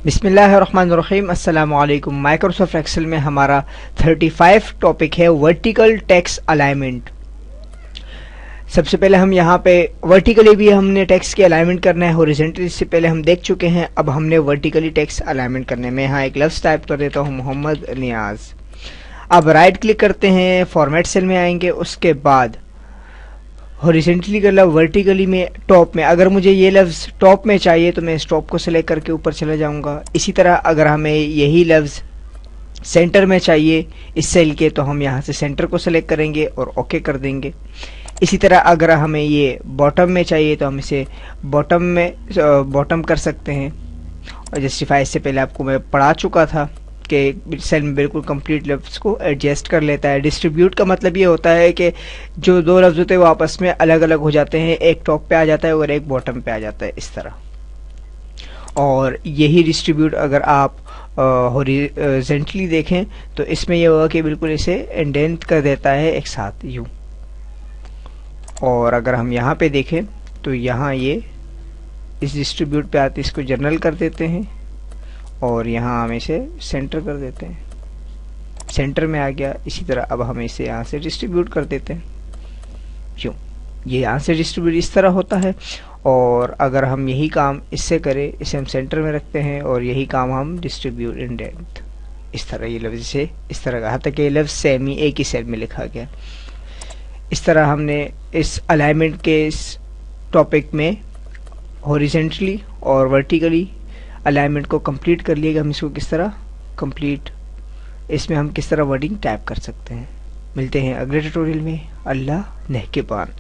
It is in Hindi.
बिस्मिल्लाहिर्रहमानिर्रहीम। अस्सलाम वालेकुम। माइक्रोसॉफ्ट एक्सेल में हमारा 35 टॉपिक है वर्टिकल टेक्स्ट अलाइनमेंट। सबसे पहले हम यहाँ पे वर्टिकली भी हमने टेक्स्ट की अलाइनमेंट करना है, हॉरिजॉन्टली से पहले हम देख चुके हैं। अब हमने वर्टिकली टेक्स्ट अलाइनमेंट करना है। मैं यहाँ एक लफ्ज़ टाइप कर देता हूँ, मोहम्मद नियाज। अब राइट क्लिक करते हैं, फॉर्मेट सेल में आएंगे, उसके बाद हॉरिजॉन्टली का लफ्ज़ वर्टिकली में टॉप में, अगर मुझे ये लफ्ज़ टॉप में चाहिए तो मैं इस टॉप को सिलेक्ट करके ऊपर चला जाऊंगा। इसी तरह अगर हमें यही लफ्ज़ सेंटर में चाहिए इस सेल के, तो हम यहाँ से सेंटर को सिलेक्ट करेंगे और ओके कर देंगे। इसी तरह अगर हमें ये बॉटम में चाहिए तो हम इसे बॉटम कर सकते हैं। और जस्टिफाई से पहले आपको मैं पढ़ा चुका था कि सेल में बिल्कुल कंप्लीट लफ्ज़ को एडजस्ट कर लेता है। डिस्ट्रीब्यूट का मतलब ये होता है कि जो दो लफ्ज़ होते हैं वो आपस में अलग अलग हो जाते हैं, एक टॉप पे आ जाता है और एक बॉटम पे आ जाता है, इस तरह। और यही डिस्ट्रीब्यूट अगर आप हॉरिजॉन्टली देखें तो इसमें यह होगा कि बिल्कुल इसे इंडेंट कर देता है एक साथ यूँ। और अगर हम यहाँ पे देखें तो यहाँ ये इस डिस्ट्रीब्यूट पे आते, इसको जनरल कर देते हैं और यहाँ हम इसे सेंटर कर देते हैं, सेंटर में आ गया। इसी तरह अब हम इसे यहाँ से डिस्ट्रीब्यूट कर देते हैं, क्यों ये यहाँ से डिस्ट्रीब्यूट इस तरह होता है। और अगर हम यही काम इससे करें, इसे हम सेंटर में रखते हैं और यही काम हम डिस्ट्रीब्यूट इंडेंट, इस तरह ये लफ्ज़ से इस तरह का, तक ये लफ्ज़ सेम ही एक ही सेल में लिखा गया। इस तरह हमने इस अलाइनमेंट के इस टॉपिक में हॉरिजॉन्टली और वर्टिकली अलाइनमेंट को कंप्लीट कर लिएगा। हम इसको किस तरह कंप्लीट, इसमें हम किस तरह वर्डिंग टाइप कर सकते हैं। मिलते हैं अगले ट्यूटोरियल में। अल्लाह नेहकेबान।